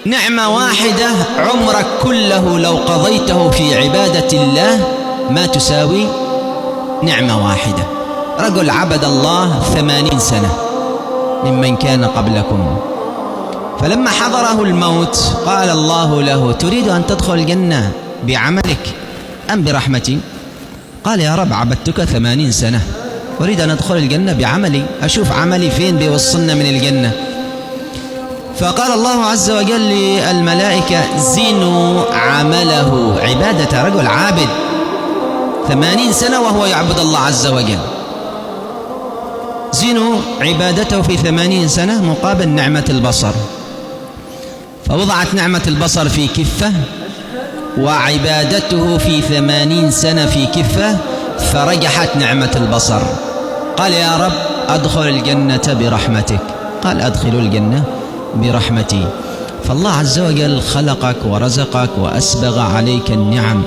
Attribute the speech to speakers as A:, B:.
A: نعمة واحدة عمرك كله لو قضيته في عبادة الله ما تساوي نعمة واحدة. رجل عبد الله 80 سنة ممن كان قبلكم، فلما حضره الموت قال الله له: تريد أن تدخل الجنة بعملك أم برحمتي؟ قال: يا رب، عبدتك 80 سنة، أريد أن أدخل الجنة بعملي، أشوف عملي فين بيوصلنا من الجنة. فقال الله عز وجل للملائكة: زنوا عمله. عبادة رجل عابد 80 سنة وهو يعبد الله عز وجل، زنوا عبادته في 80 سنة مقابل نعمة البصر. فوضعت نعمة البصر في كفة وعبادته في 80 سنة في كفة، فرجحت نعمة البصر. قال: يا رب، أدخل الجنة برحمتك. قال: أدخل الجنة برحمتي. فالله عز وجل خلقك ورزقك وأسبغ عليك النعم